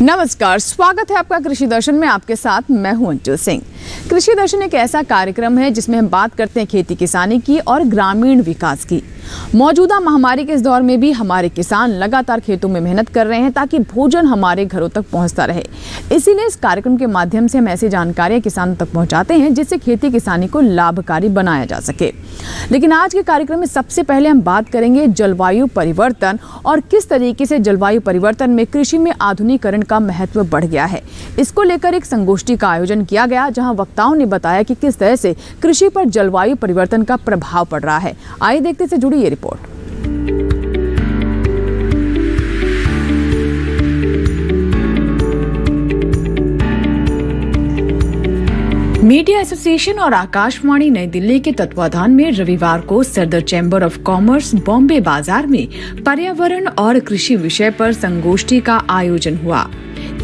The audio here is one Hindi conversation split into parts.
नमस्कार, स्वागत है आपका कृषि दर्शन में। आपके साथ मैं हूं अंजू सिंह। कृषि दर्शन एक ऐसा कार्यक्रम है जिसमें हम बात करते हैं खेती किसानी की और ग्रामीण विकास की। मौजूदा महामारी के इस दौर में भी हमारे किसान लगातार खेतों में मेहनत कर रहे हैं ताकि भोजन हमारे घरों तक पहुंचता रहे। इसीलिए इस कार्यक्रम के माध्यम से हम ऐसी जानकारियां किसानों तक पहुंचाते हैं जिससे खेती किसानी को लाभकारी बनाया जा सके। लेकिन आज के कार्यक्रम में सबसे पहले हम बात करेंगे जलवायु परिवर्तन और किस तरीके से जलवायु परिवर्तन में कृषि में आधुनिकीकरण का महत्व बढ़ गया है। इसको लेकर एक संगोष्ठी का आयोजन किया गया जहां वक्ताओं ने बताया कि किस तरह से कृषि पर जलवायु परिवर्तन का प्रभाव पड़ रहा है। आइए देखते से जुड़ी ये रिपोर्ट। मीडिया एसोसिएशन और आकाशवाणी नई दिल्ली के तत्वाधान में रविवार को सदर चैम्बर ऑफ कॉमर्स बॉम्बे बाजार में पर्यावरण और कृषि विषय पर संगोष्ठी का आयोजन हुआ।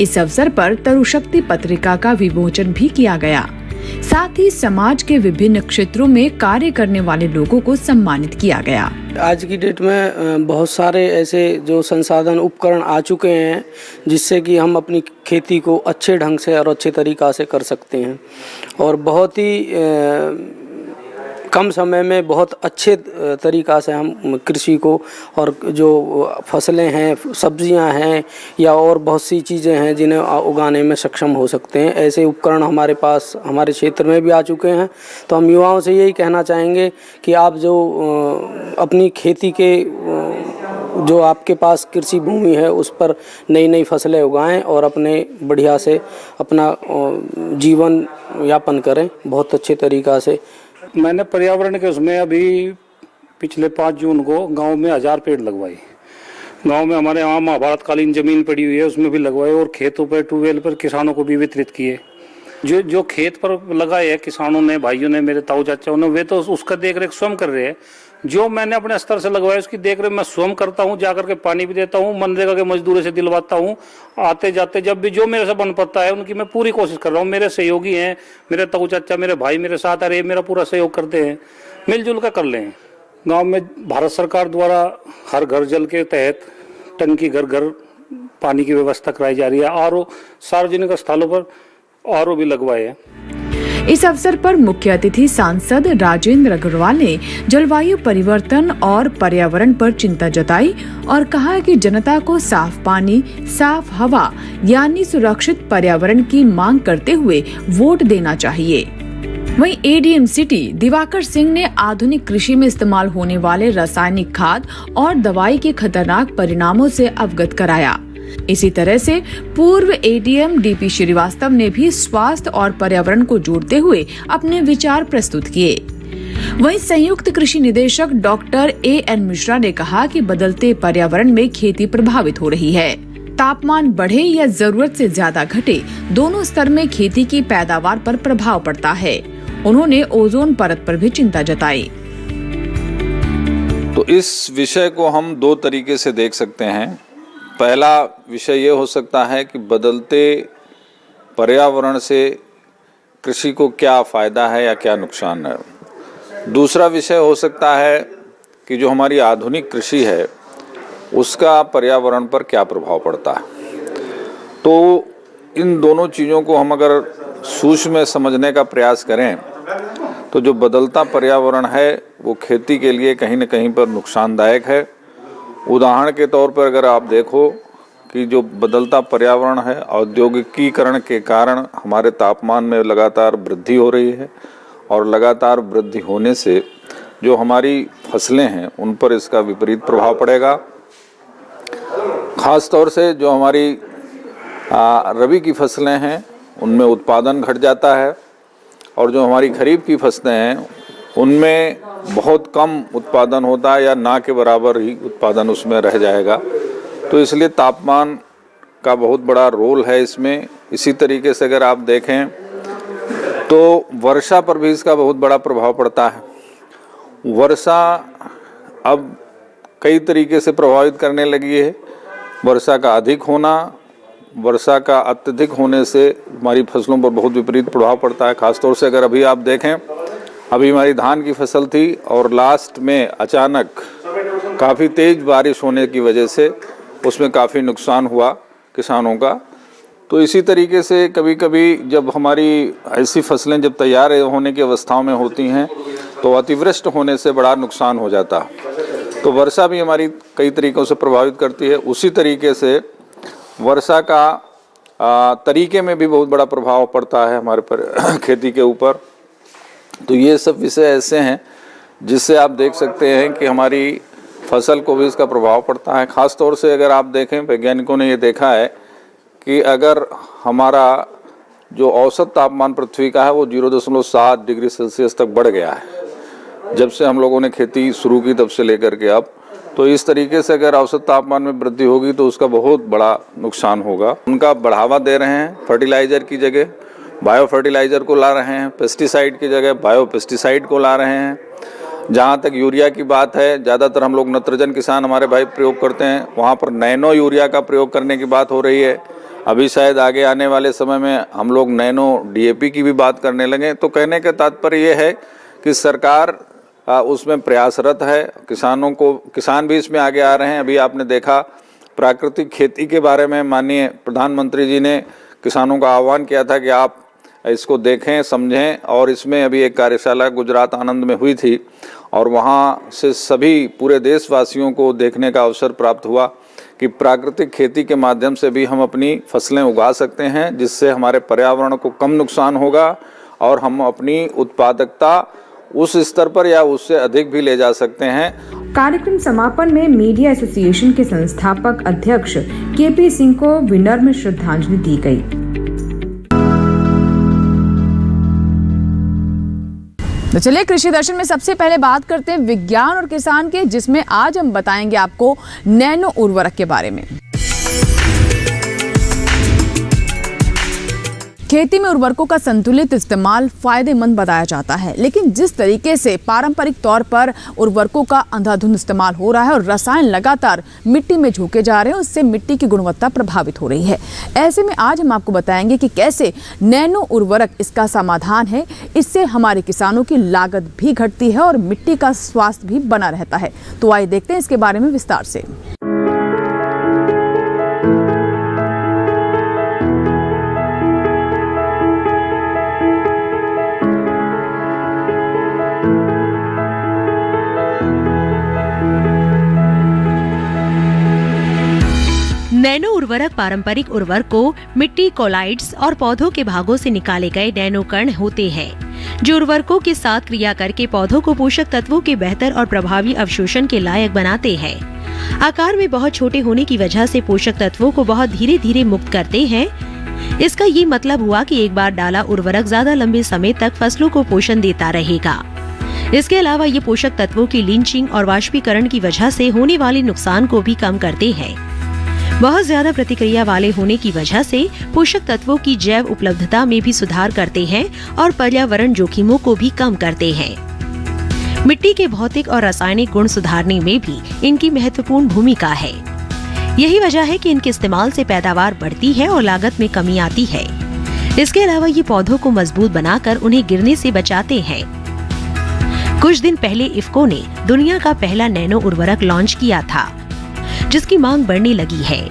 इस अवसर पर तरुशक्ति पत्रिका का विमोचन भी किया गया। साथ ही समाज के विभिन्न क्षेत्रों में कार्य करने वाले लोगों को सम्मानित किया गया। आज की डेट में बहुत सारे ऐसे जो संसाधन उपकरण आ चुके हैं जिससे कि हम अपनी खेती को अच्छे ढंग से और अच्छे तरीक़ा से कर सकते हैं और बहुत ही कम समय में बहुत अच्छे तरीक़ा से हम कृषि को और जो फसलें हैं, सब्जियां हैं या और बहुत सी चीज़ें हैं जिन्हें उगाने में सक्षम हो सकते हैं। ऐसे उपकरण हमारे पास हमारे क्षेत्र में भी आ चुके हैं। तो हम युवाओं से यही कहना चाहेंगे कि आप जो अपनी खेती के जो आपके पास कृषि भूमि है उस पर नई नई फसलें उगाएं और अपने बढ़िया से अपना जीवन यापन करें बहुत अच्छे तरीक़ा से। मैंने पर्यावरण के उसमें अभी पिछले 5 जून को गांव में 1000 पेड़ लगवाए। गांव में हमारे यहाँ महाभारत कालीन जमीन पड़ी हुई है उसमें भी लगवाए और खेतों पर ट्यूबवेल पर किसानों को भी वितरित किए। जो खेत पर लगाए हैं किसानों ने, भाइयों ने, मेरे ताऊ चाचाओं ने, वे तो उसका देख रेख स्वयं कर रहे हैं। जो मैंने अपने स्तर से लगवाया उसकी देख रेख मैं स्वयं करता हूँ, जाकर के पानी भी देता हूँ, मनरेगा के मजदूरों से दिलवाता हूँ। आते जाते जब भी जो मेरे से बन पड़ता है उनकी मैं पूरी कोशिश कर रहा हूँ। मेरे सहयोगी हैं, मेरे ताऊ चाचा, मेरे भाई मेरे साथ आ रहे, मेरा पूरा सहयोग करते हैं, मिलजुल कर लें। गाँव में भारत सरकार द्वारा हर घर जल के तहत टंकी घर घर पानी की व्यवस्था कराई जा रही है। आरओ सार्वजनिक स्थलों पर आरओ भी लगवाए हैं। इस अवसर पर मुख्य अतिथि सांसद राजेंद्र अग्रवाल ने जलवायु परिवर्तन और पर्यावरण पर चिंता जताई और कहा कि जनता को साफ पानी, साफ हवा यानी सुरक्षित पर्यावरण की मांग करते हुए वोट देना चाहिए। वहीं एडीएम सिटी दिवाकर सिंह ने आधुनिक कृषि में इस्तेमाल होने वाले रासायनिक खाद और दवाई के खतरनाक परिणामों से अवगत कराया। इसी तरह से पूर्व एडीएम डीपी श्रीवास्तव ने भी स्वास्थ्य और पर्यावरण को जोड़ते हुए अपने विचार प्रस्तुत किए। वहीं संयुक्त कृषि निदेशक डॉक्टर एएन मिश्रा ने कहा कि बदलते पर्यावरण में खेती प्रभावित हो रही है। तापमान बढ़े या जरूरत से ज्यादा घटे, दोनों स्तर में खेती की पैदावार पर प्रभाव पड़ता है। उन्होंने ओजोन परत पर भी चिंता जताई। तो इस विषय को हम 2 तरीके से देख सकते हैं। पहला विषय ये हो सकता है कि बदलते पर्यावरण से कृषि को क्या फ़ायदा है या क्या नुकसान है। दूसरा विषय हो सकता है कि जो हमारी आधुनिक कृषि है उसका पर्यावरण पर क्या प्रभाव पड़ता है। तो इन दोनों चीज़ों को हम अगर सूक्ष्म में समझने का प्रयास करें तो जो बदलता पर्यावरण है वो खेती के लिए कहीं न कहीं पर नुकसानदायक है। उदाहरण के तौर पर अगर आप देखो कि जो बदलता पर्यावरण है, औद्योगिकीकरण के कारण हमारे तापमान में लगातार वृद्धि हो रही है और लगातार वृद्धि होने से जो हमारी फसलें हैं उन पर इसका विपरीत प्रभाव पड़ेगा। ख़ास तौर से जो हमारी रबी की फसलें हैं उनमें उत्पादन घट जाता है और जो हमारी खरीफ की फसलें हैं उनमें बहुत कम उत्पादन होता है या ना के बराबर ही उत्पादन उसमें रह जाएगा। तो इसलिए तापमान का बहुत बड़ा रोल है इसमें। इसी तरीके से अगर आप देखें तो वर्षा पर भी इसका बहुत बड़ा प्रभाव पड़ता है। वर्षा अब कई तरीके से प्रभावित करने लगी है। वर्षा का अधिक होना, वर्षा का अत्यधिक होने से हमारी फसलों पर बहुत विपरीत प्रभाव पड़ता है। खासतौर से अगर अभी आप देखें, अभी हमारी धान की फसल थी और लास्ट में अचानक काफ़ी तेज़ बारिश होने की वजह से उसमें काफ़ी नुकसान हुआ किसानों का। तो इसी तरीके से कभी कभी जब हमारी ऐसी फसलें जब तैयार होने की अवस्थाओं में होती हैं तो अतिवृष्टि होने से बड़ा नुकसान हो जाता। तो वर्षा भी हमारी कई तरीक़ों से प्रभावित करती है। उसी तरीके से वर्षा का तरीके में भी बहुत बड़ा प्रभाव पड़ता है हमारे पर खेती के ऊपर। तो ये सब विषय ऐसे हैं जिससे आप देख सकते हैं कि हमारी फसल को भी इसका प्रभाव पड़ता है। ख़ास तौर से अगर आप देखें, वैज्ञानिकों ने ये देखा है कि अगर हमारा जो औसत तापमान पृथ्वी का है वो 0.7 डिग्री सेल्सियस तक बढ़ गया है जब से हम लोगों ने खेती शुरू की तब से लेकर के अब। तो इस तरीके से अगर औसत तापमान में वृद्धि होगी तो उसका बहुत बड़ा नुकसान होगा। उनका बढ़ावा दे रहे हैं, फर्टिलाइज़र की जगह बायो फर्टिलाइज़र को ला रहे हैं, पेस्टिसाइड की जगह बायो पेस्टिसाइड को ला रहे हैं। जहाँ तक यूरिया की बात है, ज़्यादातर हम लोग नत्रजन किसान हमारे भाई प्रयोग करते हैं, वहाँ पर नैनो यूरिया का प्रयोग करने की बात हो रही है। अभी शायद आगे आने वाले समय में हम लोग नैनो DAP की भी बात करने लगे। तो कहने का तात्पर्य ये है कि सरकार उसमें प्रयासरत है, किसान भी इसमें आगे आ रहे हैं। अभी आपने देखा प्राकृतिक खेती के बारे में माननीय प्रधानमंत्री जी ने किसानों का आह्वान किया था कि आप इसको देखें, समझें। और इसमें अभी एक कार्यशाला गुजरात आनंद में हुई थी और वहाँ से सभी पूरे देशवासियों को देखने का अवसर प्राप्त हुआ कि प्राकृतिक खेती के माध्यम से भी हम अपनी फसलें उगा सकते हैं, जिससे हमारे पर्यावरण को कम नुकसान होगा और हम अपनी उत्पादकता उस स्तर पर या उससे अधिक भी ले जा सकते हैं। कार्यक्रम समापन में मीडिया एसोसिएशन के संस्थापक अध्यक्ष KP सिंह को विनम्र श्रद्धांजलि दी गई। तो चलिए कृषि दर्शन में सबसे पहले बात करते हैं विज्ञान और किसान के, जिसमें आज हम बताएंगे आपको नैनो उर्वरक के बारे में। खेती में उर्वरकों का संतुलित इस्तेमाल फायदेमंद बताया जाता है, लेकिन जिस तरीके से पारंपरिक तौर पर उर्वरकों का अंधाधुंध इस्तेमाल हो रहा है और रसायन लगातार मिट्टी में झोंके जा रहे हैं, उससे मिट्टी की गुणवत्ता प्रभावित हो रही है। ऐसे में आज हम आपको बताएंगे कि कैसे नैनो उर्वरक इसका समाधान है। इससे हमारे किसानों की लागत भी घटती है और मिट्टी का स्वास्थ्य भी बना रहता है। तो आइए देखते हैं इसके बारे में विस्तार से। नैनो उर्वरक पारंपरिक उर्वरक को मिट्टी, कोलाइड्स और पौधों के भागों से निकाले गए नैनो कण होते हैं, जो उर्वरकों के साथ क्रिया करके पौधों को पोषक तत्वों के बेहतर और प्रभावी अवशोषण के लायक बनाते हैं। आकार में बहुत छोटे होने की वजह से पोषक तत्वों को बहुत धीरे धीरे मुक्त करते हैं। इसका ये मतलब हुआ कि एक बार डाला उर्वरक ज्यादा लंबे समय तक फसलों को पोषण देता रहेगा। इसके अलावा ये पोषक तत्वों की लीचिंग और वाष्पीकरण की वजह से होने वाले नुकसान को भी कम करते हैं। बहुत ज्यादा प्रतिक्रिया वाले होने की वजह से पोषक तत्वों की जैव उपलब्धता में भी सुधार करते हैं और पर्यावरण जोखिमों को भी कम करते हैं। मिट्टी के भौतिक और रासायनिक गुण सुधारने में भी इनकी महत्वपूर्ण भूमिका है। यही वजह है कि इनके इस्तेमाल से पैदावार बढ़ती है और लागत में कमी आती है। इसके अलावा ये पौधों को मजबूत बनाकर उन्हें गिरने से बचाते हैं। कुछ दिन पहले इफ्को ने दुनिया का पहला नैनो उर्वरक लॉन्च किया था, जिसकी मांग बढ़ने लगी है।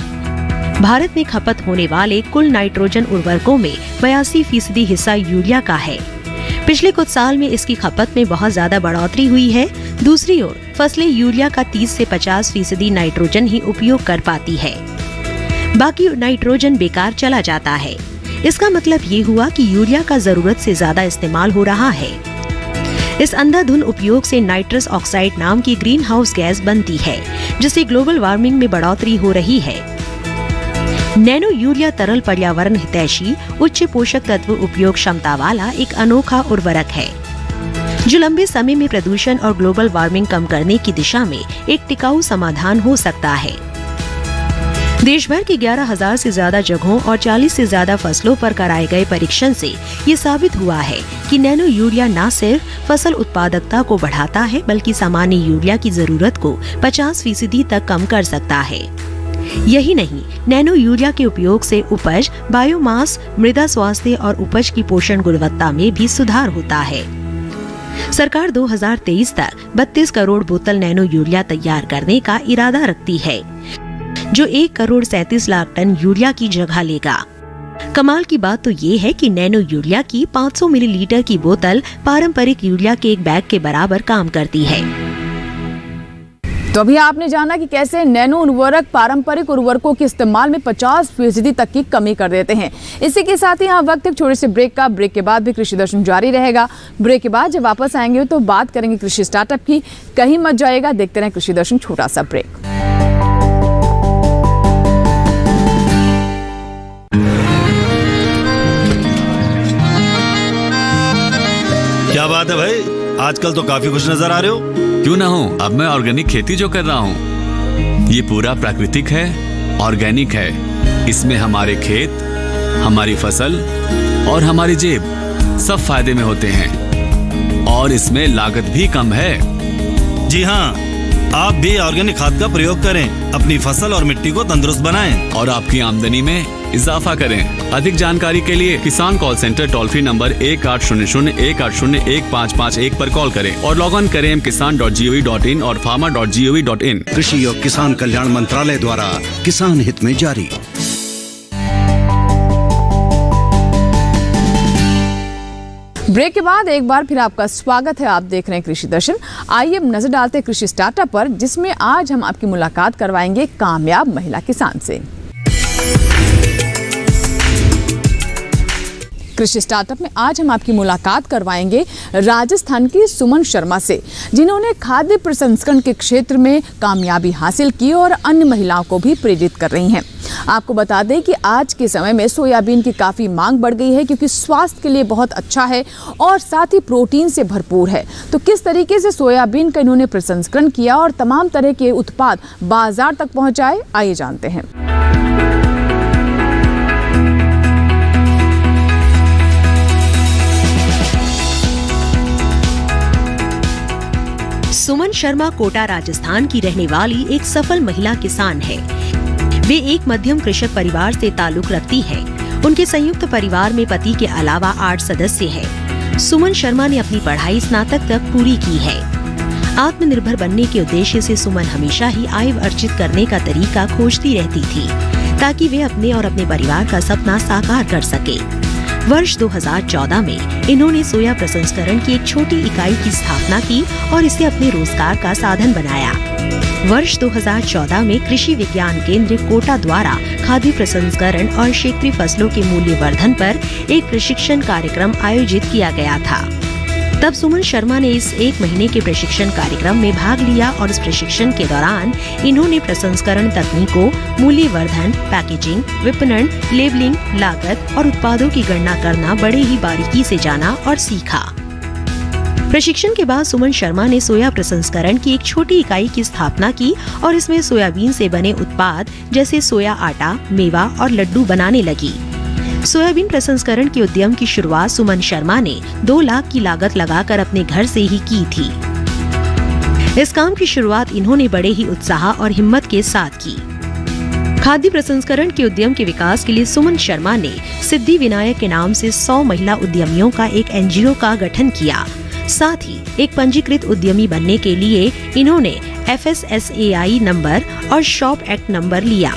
भारत में खपत होने वाले कुल नाइट्रोजन उर्वरकों में 82% हिस्सा यूरिया का है। पिछले कुछ साल में इसकी खपत में बहुत ज्यादा बढ़ोतरी हुई है। दूसरी ओर फसलें यूरिया का 30 से 50% नाइट्रोजन ही उपयोग कर पाती है, बाकी नाइट्रोजन बेकार चला जाता है। इसका मतलब ये हुआ कि यूरिया का जरूरत से ज्यादा इस्तेमाल हो रहा है। इस अंधाधुंध उपयोग से नाइट्रस ऑक्साइड नाम की ग्रीन हाउस गैस बनती है, जिससे ग्लोबल वार्मिंग में बढ़ोतरी हो रही है। नैनो यूरिया तरल पर्यावरण हितैषी उच्च पोषक तत्व उपयोग क्षमता वाला एक अनोखा उर्वरक है, जो लंबे समय में प्रदूषण और ग्लोबल वार्मिंग कम करने की दिशा में एक टिकाऊ समाधान हो सकता है। देश भर की 11,000 से ज्यादा जगहों और 40 से ज्यादा फसलों पर कराए गए परीक्षण से ये साबित हुआ है कि नैनो यूरिया न सिर्फ फसल उत्पादकता को बढ़ाता है, बल्कि सामान्य यूरिया की जरूरत को 50% तक कम कर सकता है। यही नहीं, नैनो यूरिया के उपयोग से उपज, बायोमास, मृदा स्वास्थ्य और उपज की पोषण गुणवत्ता में भी सुधार होता है। सरकार 2023 तक 32 करोड़ बोतल नैनो यूरिया तैयार करने का इरादा रखती है, जो 1 करोड़ 37 लाख टन यूरिया की जगह लेगा। कमाल की बात तो ये है कि नैनो यूरिया की 500 मिलीलीटर की बोतल पारंपरिक यूरिया के एक बैग के बराबर काम करती है। तो अभी आपने जाना कि कैसे नैनो उर्वरक पारंपरिक उर्वरकों के इस्तेमाल में 50% तक की कमी कर देते हैं। इसी के साथ ही यहाँ वक्त एक छोटे से ब्रेक का। ब्रेक के बाद भी कृषि दर्शन जारी रहेगा। ब्रेक के बाद जब वापस आएंगे तो बात करेंगे कृषि स्टार्टअप की। कहीं मत जाएगा, देखते रहें कृषि दर्शन। छोटा सा ब्रेक। क्या बात है भाई, आजकल तो काफी खुश नजर आ रहे हो। क्यों ना हो, अब मैं ऑर्गेनिक खेती जो कर रहा हूँ ये पूरा प्राकृतिक है, ऑर्गेनिक है। इसमें हमारे खेत, हमारी फसल और हमारी जेब सब फायदे में होते हैं और इसमें लागत भी कम है। जी हाँ, आप भी ऑर्गेनिक खाद का प्रयोग करें, अपनी फसल और मिट्टी को तंदुरुस्त बनाएं और आपकी आमदनी में इजाफा करें। अधिक जानकारी के लिए किसान call centre toll free number 1800-180-1551 पर कॉल करें और लॉग ऑन करें kisan.gov.in और farmer.gov.in। कृषि और किसान कल्याण मंत्रालय द्वारा किसान हित में जारी। ब्रेक के बाद एक बार फिर आपका स्वागत है। आप देख रहे हैं कृषि दर्शन। आइए अब नजर डालते हैं कृषि स्टार्टअप पर, जिसमें आज हम आपकी मुलाकात करवाएंगे कामयाब महिला किसान से। कृषि स्टार्टअप में आज हम आपकी मुलाकात करवाएंगे राजस्थान की सुमन शर्मा से, जिन्होंने खाद्य प्रसंस्करण के क्षेत्र में कामयाबी हासिल की और अन्य महिलाओं को भी प्रेरित कर रही हैं। आपको बता दें कि आज के समय में सोयाबीन की काफ़ी मांग बढ़ गई है, क्योंकि स्वास्थ्य के लिए बहुत अच्छा है और साथ ही प्रोटीन से भरपूर है। तो किस तरीके से सोयाबीन का इन्होंने प्रसंस्करण किया और तमाम तरह के उत्पाद बाजार तक पहुंचाए, आइए जानते हैं। सुमन शर्मा कोटा राजस्थान की रहने वाली एक सफल महिला किसान है। वे एक मध्यम कृषक परिवार से ताल्लुक रखती है। उनके संयुक्त परिवार में पति के अलावा 8 सदस्य हैं। सुमन शर्मा ने अपनी पढ़ाई स्नातक तक पूरी की है। आत्मनिर्भर बनने के उद्देश्य से सुमन हमेशा ही आय अर्जित करने का तरीका खोजती रहती थी, ताकि वे अपने और अपने परिवार का सपना साकार कर सके। वर्ष 2014 में इन्होंने सोया प्रसंस्करण की एक छोटी इकाई की स्थापना की और इसे अपने रोजगार का साधन बनाया। वर्ष 2014 में कृषि विज्ञान केंद्र कोटा द्वारा खाद्य प्रसंस्करण और क्षेत्रीय फसलों के मूल्यवर्धन पर एक प्रशिक्षण कार्यक्रम आयोजित किया गया था। तब सुमन शर्मा ने इस 1 महीने के प्रशिक्षण कार्यक्रम में भाग लिया और इस प्रशिक्षण के दौरान इन्होंने प्रसंस्करण तकनीकों, मूल्यवर्धन, पैकेजिंग, विपणन, लेबलिंग, लागत और उत्पादों की गणना करना बड़े ही बारीकी से जाना और सीखा। प्रशिक्षण के बाद सुमन शर्मा ने सोया प्रसंस्करण की एक छोटी इकाई की स्थापना की और इसमें सोयाबीन से बने उत्पाद जैसे सोया आटा, मेवा और लड्डू बनाने लगी। सोयाबीन प्रसंस्करण के उद्यम की शुरुआत सुमन शर्मा ने 2 लाख की लागत लगाकर अपने घर से ही की थी। इस काम की शुरुआत इन्होंने बड़े ही उत्साह और हिम्मत के साथ की। खाद्य प्रसंस्करण के उद्यम के विकास के लिए सुमन शर्मा ने सिद्धि विनायक के नाम से 100 महिला उद्यमियों का एक NGO का गठन किया। साथ ही एक पंजीकृत उद्यमी बनने के लिए इन्होंने FSSAI नंबर और शॉप एक्ट नंबर लिया।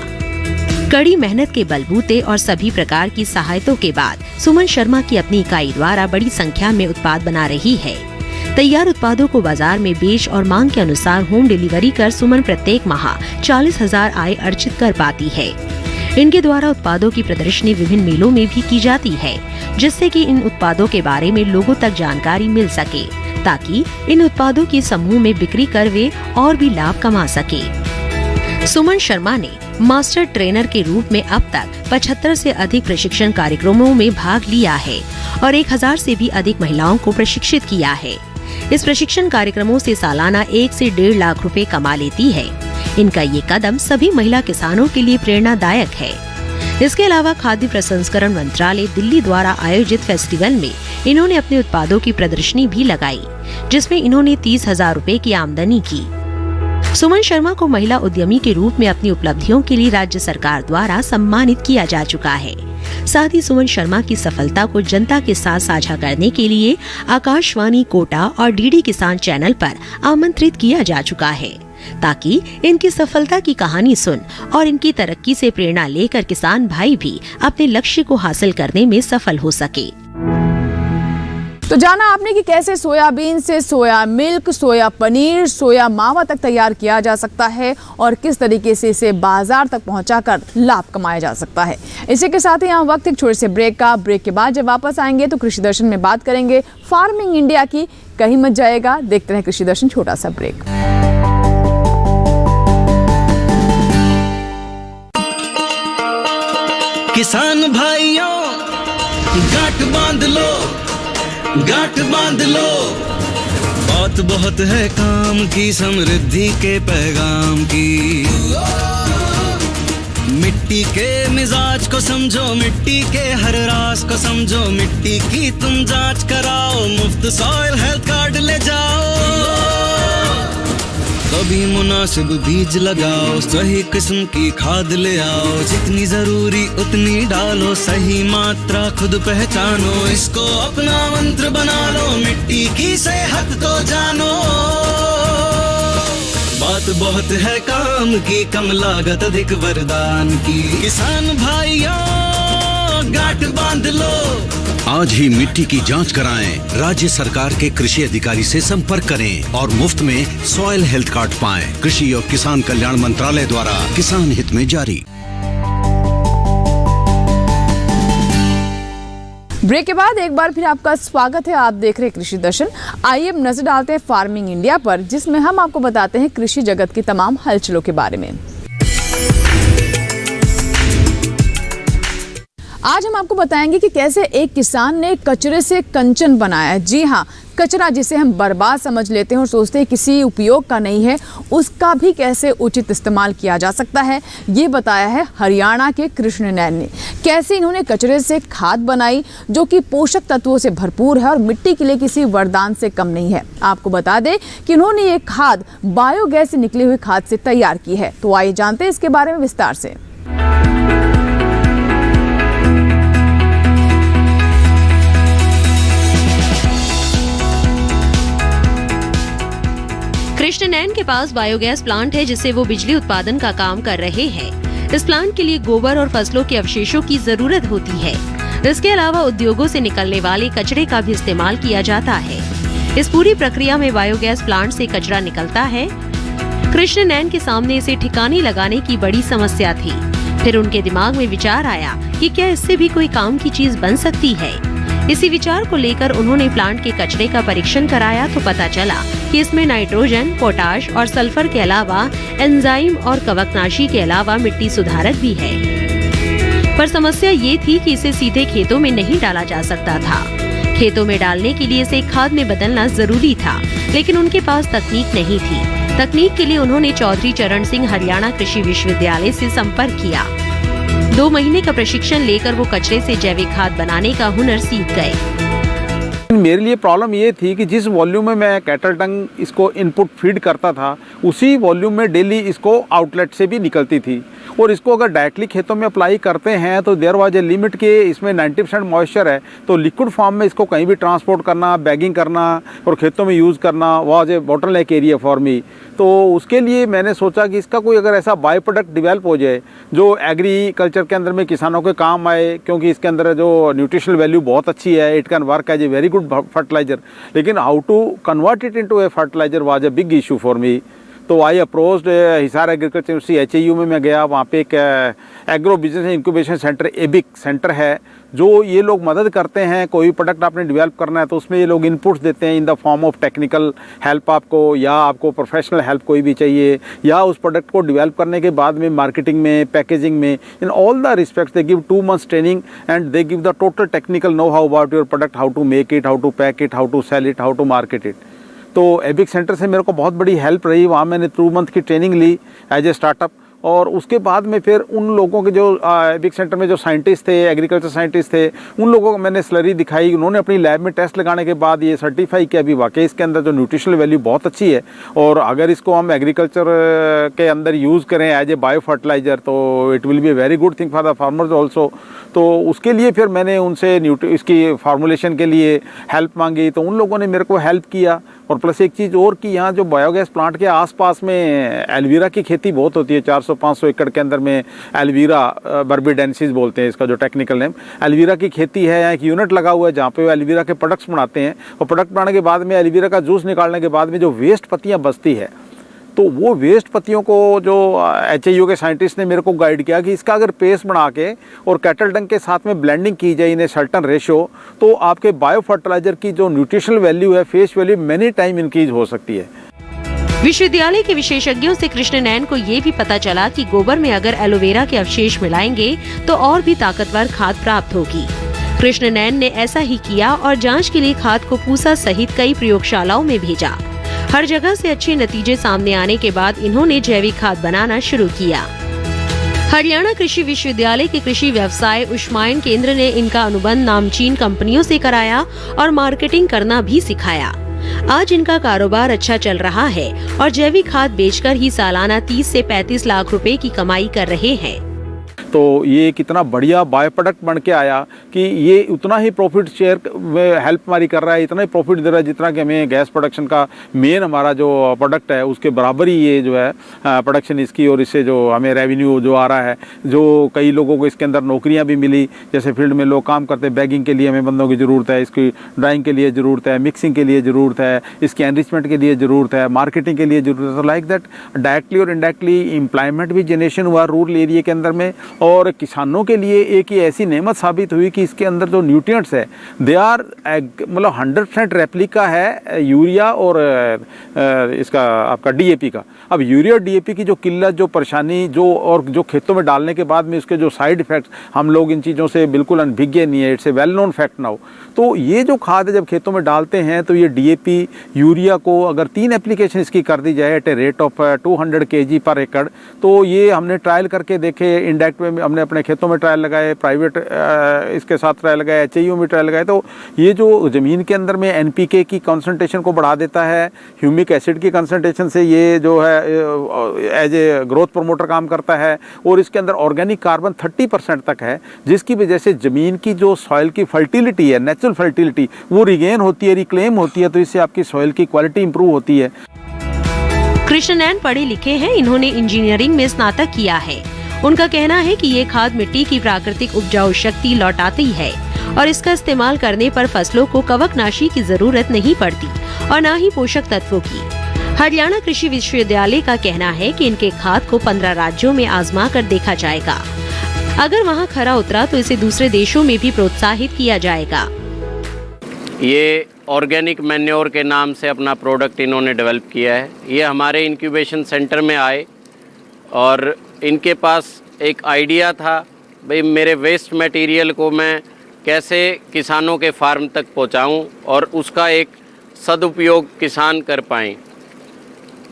कड़ी मेहनत के बलबूते और सभी प्रकार की सहायता के बाद सुमन शर्मा की अपनी इकाई द्वारा बड़ी संख्या में उत्पाद बना रही है। तैयार उत्पादों को बाजार में बेच और मांग के अनुसार होम डिलीवरी कर सुमन प्रत्येक माह 40,000 आय अर्जित कर पाती है। इनके द्वारा उत्पादों की प्रदर्शनी विभिन्न मेलों में भी की जाती है, जिससे कि इन उत्पादों के बारे में लोगों तक जानकारी मिल सके, ताकि इन उत्पादों के समूह में बिक्री कर वे और भी लाभ कमा सके। सुमन शर्मा ने मास्टर ट्रेनर के रूप में अब तक 75 से अधिक प्रशिक्षण कार्यक्रमों में भाग लिया है और 1000 से भी अधिक महिलाओं को प्रशिक्षित किया है। इस प्रशिक्षण कार्यक्रमों से सालाना 1 से 1.5 लाख रुपए कमा लेती है। इनका ये कदम सभी महिला किसानों के लिए प्रेरणादायक है। इसके अलावा खाद्य प्रसंस्करण मंत्रालय दिल्ली द्वारा आयोजित फेस्टिवल में इन्होंने अपने उत्पादों की प्रदर्शनी भी लगाई, जिसमें इन्होंने 30,000 रुपए की आमदनी की। सुमन शर्मा को महिला उद्यमी के रूप में अपनी उपलब्धियों के लिए राज्य सरकार द्वारा सम्मानित किया जा चुका है। साथ ही सुमन शर्मा की सफलता को जनता के साथ साझा करने के लिए आकाशवाणी कोटा और डीडी किसान चैनल पर आमंत्रित किया जा चुका है, ताकि इनकी सफलता की कहानी सुन और इनकी तरक्की से प्रेरणा लेकर किसान भाई भी अपने लक्ष्य को हासिल करने में सफल हो सके। तो जाना आपने कि कैसे सोयाबीन से सोया मिल्क, सोया पनीर, सोया मावा तक तैयार किया जा सकता है और किस तरीके से इसे बाजार तक पहुंचाकर लाभ कमाया जा सकता है। इसी के साथ ही यहाँ वक्त एक छोटे से ब्रेक का। ब्रेक के बाद जब वापस आएंगे तो कृषि दर्शन में बात करेंगे फार्मिंग इंडिया की। कहीं मत जाएगा, देखते रहे कृषि दर्शन। छोटा सा ब्रेक। किसान भाइयों गांठ बांध लो, गांठ बांध लो, बात बहुत है काम की, समृद्धि के पैगाम की। मिट्टी के मिजाज को समझो, मिट्टी के हर राज को समझो, मिट्टी की तुम जांच कराओ, मुफ्त सॉइल हेल्थ कार्ड ले जाओ। कभी मुनासिब बीज लगाओ, सही किस्म की खाद ले आओ, जितनी जरूरी उतनी डालो, सही मात्रा खुद पहचानो, इसको अपना मंत्र बना लो, मिट्टी की सेहत को जानो। बात बहुत है काम की, कम लागत अधिक वरदान की। किसान भाइयों गांठ बांध लो, आज ही मिट्टी की जांच कराएं, राज्य सरकार के कृषि अधिकारी से संपर्क करें और मुफ्त में सॉइल हेल्थ कार्ड पाएं। कृषि और किसान कल्याण मंत्रालय द्वारा किसान हित में जारी। ब्रेक के बाद एक बार फिर आपका स्वागत है। आप देख रहे हैं कृषि दर्शन। आइए अब नजर डालते हैं फार्मिंग इंडिया पर, जिसमें हम आपको बताते हैं कृषि जगत की तमाम हलचलों के बारे में। आज हम आपको बताएंगे कि कैसे एक किसान ने कचरे से कंचन बनाया। जी हाँ, कचरा जिसे हम बर्बाद समझ लेते हैं और सोचते हैं किसी उपयोग का नहीं है, उसका भी कैसे उचित इस्तेमाल किया जा सकता है, ये बताया है हरियाणा के कृष्ण नैन ने। कैसे इन्होंने कचरे से खाद बनाई जो कि पोषक तत्वों से भरपूर है और मिट्टी के लिए किसी वरदान से कम नहीं है। आपको बता दें कि उन्होंने ये खाद बायोगैस से निकली हुई खाद से तैयार की है। तो आइए जानते हैं इसके बारे में विस्तार से। कृष्ण नैन के पास बायोगैस प्लांट है, जिससे वो बिजली उत्पादन का काम कर रहे हैं। इस प्लांट के लिए गोबर और फसलों के अवशेषों की जरूरत होती है। इसके अलावा उद्योगों से निकलने वाले कचरे का भी इस्तेमाल किया जाता है। इस पूरी प्रक्रिया में बायोगैस प्लांट से कचरा निकलता है। कृष्ण नैन के सामने इसे ठिकाने लगाने की बड़ी समस्या थी। फिर उनके दिमाग में विचार आया कि क्या इससे भी कोई काम की चीज बन सकती है। इसी विचार को लेकर उन्होंने प्लांट के कचरे का परीक्षण कराया तो पता चला कि इसमें नाइट्रोजन, पोटाश और सल्फर के अलावा एंजाइम और कवकनाशी के अलावा मिट्टी सुधारक भी है। पर समस्या ये थी कि इसे सीधे खेतों में नहीं डाला जा सकता था। खेतों में डालने के लिए इसे खाद में बदलना जरूरी था, लेकिन उनके पास तकनीक नहीं थी। तकनीक के लिए उन्होंने चौधरी चरण सिंह हरियाणा कृषि विश्वविद्यालय से संपर्क किया। 2 महीने का प्रशिक्षण लेकर वो कचरे से जैविक खाद बनाने का हुनर सीख गए। मेरे लिए प्रॉब्लम ये थी कि जिस वॉल्यूम में मैं कैटल टंग इसको इनपुट फीड करता था, उसी वॉल्यूम में डेली इसको आउटलेट से भी निकलती थी। और इसको अगर डायरेक्टली खेतों में अप्लाई करते हैं तो देयर वाज ए लिमिट के इसमें 90% मॉइस्चर है, तो लिक्विड फॉर्म में इसको कहीं भी ट्रांसपोर्ट करना, बैगिंग करना और खेतों में यूज़ करना was a bottleneck area for me. तो उसके लिए मैंने सोचा कि इसका कोई अगर ऐसा बाय प्रोडक्ट डिवेल्प हो जाए जो एग्रीकल्चर के अंदर में किसानों के काम आए, क्योंकि इसके अंदर जो न्यूट्रिशनल वैल्यू बहुत अच्छी है, it can work as a very good fertiliser, लेकिन how to convert it into a fertiliser was a big issue for me. तो I approached Hisar agriculture university HAU में मैं गया। वहाँ पे एक agro business incubation centre ABIC centre है, जो ये लोग मदद करते हैं। कोई भी प्रोडक्ट आपने डेवलप करना है तो उसमें ये लोग इनपुट्स देते हैं in the form of technical help आपको, या आपको प्रोफेशनल हेल्प कोई भी चाहिए, या उस प्रोडक्ट को डेवलप करने के बाद में मार्केटिंग में, पैकेजिंग में, in all the respects they give 2 months training and they give the total technical know how about your product, how to make it, how to pack it, how to sell it, how to market it. तो एबिक सेंटर से मेरे को बहुत बड़ी हेल्प रही। वहाँ मैंने 2 month की ट्रेनिंग ली एज ए स्टार्टअप, और उसके बाद में फिर उन लोगों के जो एपिक सेंटर में जो साइंटिस्ट थे, एग्रीकल्चर साइंटिस्ट थे, उन लोगों को मैंने स्लरी दिखाई। उन्होंने अपनी लैब में टेस्ट लगाने के बाद ये सर्टिफाई किया भी वाकई इसके अंदर जो न्यूट्रिशनल वैल्यू बहुत अच्छी है, और अगर इसको हम एग्रीकल्चर के अंदर यूज़ करें एज ए बायो फर्टिलाइज़र तो it will be very good thing for the farmers also. तो उसके लिए फिर मैंने उनसे इसकी फार्मूलेशन के लिए हेल्प मांगी, तो उन लोगों ने मेरे को हेल्प किया। और प्लस एक चीज़ और कि यहाँ जो बायोगैस प्लांट के आसपास में एलवीरा की खेती बहुत होती है। 400-500 एकड़ के अंदर में एलवीरा बर्बीडेंसिस बोलते हैं इसका जो टेक्निकल नेम, एलवीरा की खेती है। यहाँ एक यूनिट लगा हुआ है जहाँ पे वो एलवीरा के प्रोडक्ट्स बनाते हैं, और प्रोडक्ट बनाने के बाद में एलवीरा का जूस निकालने के बाद में जो वेस्ट पत्तियाँ बचती है, तो वो वेस्ट पत्तियों को जो HAU के साइंटिस्ट ने मेरे को गाइड किया कि इसका अगर पेस्ट बना के और कैटल डंग के साथ में ब्लेंडिंग की जाए इन ए सर्टन रेशो, तो आपके बायो फर्टिलाइजर की जो न्यूट्रिशनल वैल्यू है, face value many time increase हो सकती है। विश्वविद्यालय के विशेषज्ञों से कृष्ण नैन को ये भी पता चला कि गोबर में अगर एलोवेरा के अवशेष मिलाएंगे तो और भी ताकतवर खाद प्राप्त होगी। कृष्ण नैन ने ऐसा ही किया और जांच के लिए खाद को पूसा सहित कई प्रयोगशालाओं में भेजा। हर जगह से अच्छे नतीजे सामने आने के बाद इन्होंने जैविक खाद बनाना शुरू किया। हरियाणा कृषि विश्वविद्यालय के कृषि व्यवसाय उष्मायन केंद्र ने इनका अनुबंध नामचीन कंपनियों से कराया और मार्केटिंग करना भी सिखाया। आज इनका कारोबार अच्छा चल रहा है और जैविक खाद बेचकर ही सालाना 30 से 35 लाख रुपए की कमाई कर रहे हैं। तो ये कितना बढ़िया बायो प्रोडक्ट बन के आया कि ये उतना ही प्रॉफिट शेयर में हेल्प हमारी कर रहा है, इतना ही प्रॉफिट दे रहा है जितना कि हमें गैस प्रोडक्शन का मेन हमारा जो प्रोडक्ट है उसके बराबर ही ये जो है प्रोडक्शन इसकी, और इससे जो हमें रेवेन्यू जो आ रहा है, जो कई लोगों को इसके अंदर नौकरियां भी मिली। जैसे फील्ड में लोग काम करते हैं, बैगिंग के लिए हमें बंदों की ज़रूरत है, इसकी ड्राइंग के लिए ज़रूरत है, मिक्सिंग के लिए ज़रूरत है, इसके एनरिचमेंट के लिए ज़रूरत है, मार्केटिंग के लिए ज़रूरत है। लाइक दैट डायरेक्टली और इनडायरेक्टली एम्प्लॉयमेंट भी जनरेशन हुआ रूरल एरिया के अंदर में, और किसानों के लिए एक ये ऐसी नेमत साबित हुई कि इसके अंदर जो न्यूट्रिएंट्स है दे आर मतलब 100% रेप्लिका है यूरिया और इसका आपका DAP का। अब यूरिया और DAP की जो किल्लत, जो परेशानी, जो और जो खेतों में डालने के बाद में उसके जो साइड इफेक्ट्स, हम लोग इन चीज़ों से बिल्कुल अनभिज्ञ नहीं है, it's a well known fact now. तो ये जो खाद है जब खेतों में डालते हैं तो ये DAP यूरिया को अगर 3 एप्लीकेशन इसकी कर दी जाए at a rate of 200 kg पर एकड़, तो ये हमने ट्रायल करके देखे। इंडायरेक्ट में हमने अपने खेतों में ट्रायल लगाए, प्राइवेट इसके साथ ट्रायल लगाए, HAU में ट्रायल लगाए। तो ये जो ज़मीन के अंदर में NPK की कंसंट्रेशन को बढ़ा देता है, ह्यूमिक एसिड की कंसंट्रेशन से ये जो है एज ए ग्रोथ प्रमोटर काम करता है, और इसके अंदर ऑर्गेनिक कार्बन 30% तक है, जिसकी वजह से ज़मीन की जो सॉइल की फर्टिलिटी है, नेचुरल फर्टिलिटी, वो रिगेन होती है, रिक्लेम होती है। तो इससे आपकी सॉइल की क्वालिटी इंप्रूव होती है। कृष्ण नैन पढ़े लिखे हैं, इन्होंने इंजीनियरिंग में स्नातक किया है। उनका कहना है कि ये खाद मिट्टी की प्राकृतिक उपजाऊ शक्ति लौटाती है और इसका इस्तेमाल करने पर फसलों को कवकनाशी की जरूरत नहीं पड़ती और न ही पोषक तत्वों की। हरियाणा कृषि विश्वविद्यालय का कहना है कि इनके खाद को 15 राज्यों में आजमा कर देखा जाएगा। अगर वहाँ खरा उतरा तो इसे दूसरे देशों में भी प्रोत्साहित किया जाएगा। ये ऑर्गेनिक मैन्योर के नाम से अपना प्रोडक्ट इन्होंने डेवलप किया है। ये हमारे इंक्यूबेशन सेंटर में आए और इनके पास एक आइडिया था, भाई मेरे वेस्ट मटेरियल को मैं कैसे किसानों के फार्म तक पहुंचाऊं और उसका एक सदुपयोग किसान कर पाएं,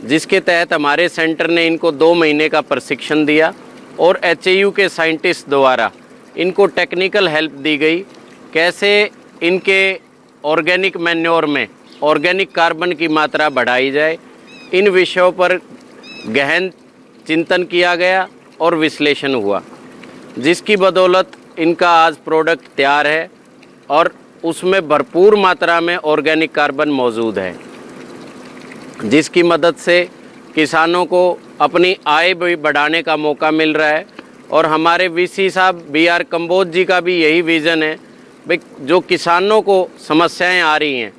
जिसके तहत हमारे सेंटर ने इनको 2 महीने का प्रशिक्षण दिया और HAU के साइंटिस्ट द्वारा इनको टेक्निकल हेल्प दी गई, कैसे इनके ऑर्गेनिक मैन्योर में ऑर्गेनिक कार्बन की मात्रा बढ़ाई जाए। इन विषयों पर गहन चिंतन किया गया और विश्लेषण हुआ, जिसकी बदौलत इनका आज प्रोडक्ट तैयार है और उसमें भरपूर मात्रा में ऑर्गेनिक कार्बन मौजूद है, जिसकी मदद से किसानों को अपनी आय भी बढ़ाने का मौका मिल रहा है। और हमारे VC साहब BR कंबोज जी का भी यही विज़न है, भाई जो किसानों को समस्याएं आ रही हैं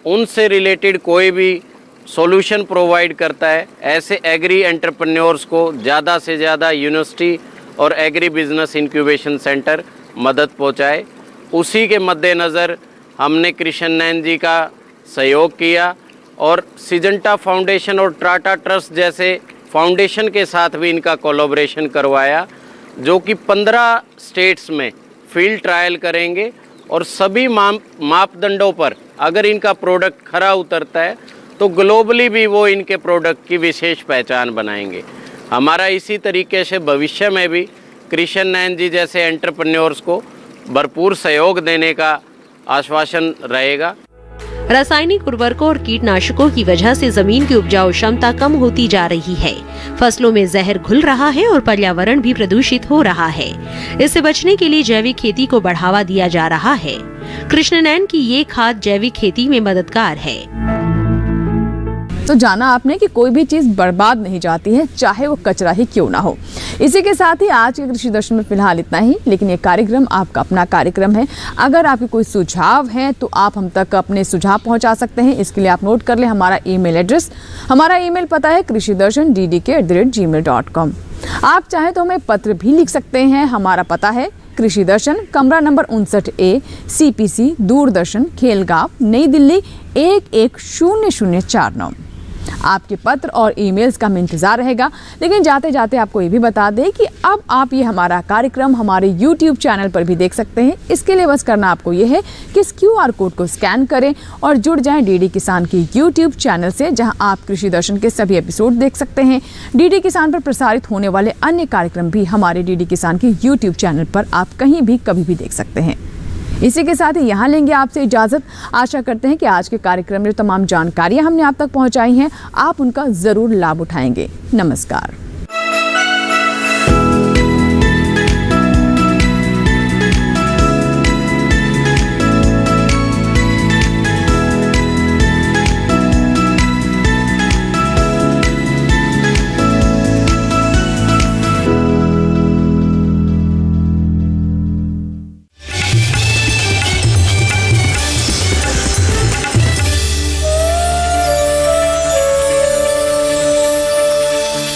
उनसे रिलेटेड कोई भी सॉल्यूशन प्रोवाइड करता है, ऐसे एग्री एंटरप्रेन्योर्स को ज़्यादा से ज़्यादा यूनिवर्सिटी और एग्री बिजनेस इंक्यूबेशन सेंटर मदद पहुंचाए। उसी के मद्देनज़र हमने कृष्ण नैन जी का सहयोग किया और सिजेंटा फाउंडेशन और टाटा ट्रस्ट जैसे फाउंडेशन के साथ भी इनका कोलैबोरेशन करवाया, जो कि 15 स्टेट्स में फील्ड ट्रायल करेंगे और सभी मापदंडों पर अगर इनका प्रोडक्ट खरा उतरता है तो ग्लोबली भी वो इनके प्रोडक्ट की विशेष पहचान बनाएंगे। हमारा इसी तरीके से भविष्य में भी कृष्ण नयन जी जैसे एंटरप्रेन्योर्स को भरपूर सहयोग देने का आश्वासन रहेगा। रासायनिक उर्वरकों और कीटनाशकों की वजह से जमीन की उपजाऊ क्षमता कम होती जा रही है, फसलों में जहर घुल रहा है और पर्यावरण भी प्रदूषित हो रहा है। इससे बचने के लिए जैविक खेती को बढ़ावा दिया जा रहा है। कृष्ण नयन की ये खाद जैविक खेती में मददगार है। तो जाना आपने कि कोई भी चीज़ बर्बाद नहीं जाती है, चाहे वो कचरा ही क्यों ना हो। इसी के साथ ही आज के कृषि दर्शन में फिलहाल इतना ही, लेकिन ये कार्यक्रम आपका अपना कार्यक्रम है। अगर आपके कोई सुझाव हैं तो आप हम तक अपने सुझाव पहुंचा सकते हैं। इसके लिए आप नोट कर लें हमारा ईमेल एड्रेस। हमारा ईमेल पता है krishidarshan@gmail.com। आप चाहे तो हमें पत्र भी लिख सकते हैं। हमारा पता है कृषि दर्शन, कमरा number 59A, CPC, Doordarshan, Khelgaon, नई दिल्ली 110049। आपके पत्र और ईमेल्स का हमें इंतज़ार रहेगा। लेकिन जाते जाते आपको ये भी बता दें कि अब आप ये हमारा कार्यक्रम हमारे YouTube चैनल पर भी देख सकते हैं। इसके लिए बस करना आपको ये है कि इस QR कोड को स्कैन करें और जुड़ जाएं DD किसान के YouTube चैनल से, जहां आप कृषि दर्शन के सभी एपिसोड देख सकते हैं। DD किसान पर प्रसारित होने वाले अन्य कार्यक्रम भी हमारे DD किसान के YouTube चैनल पर आप कहीं भी कभी भी देख सकते हैं। इसी के साथ ही यहाँ लेंगे आपसे इजाज़त। आशा करते हैं कि आज के कार्यक्रम में जो तमाम जानकारियाँ हमने आप तक पहुँचाई हैं, आप उनका ज़रूर लाभ उठाएंगे। नमस्कार।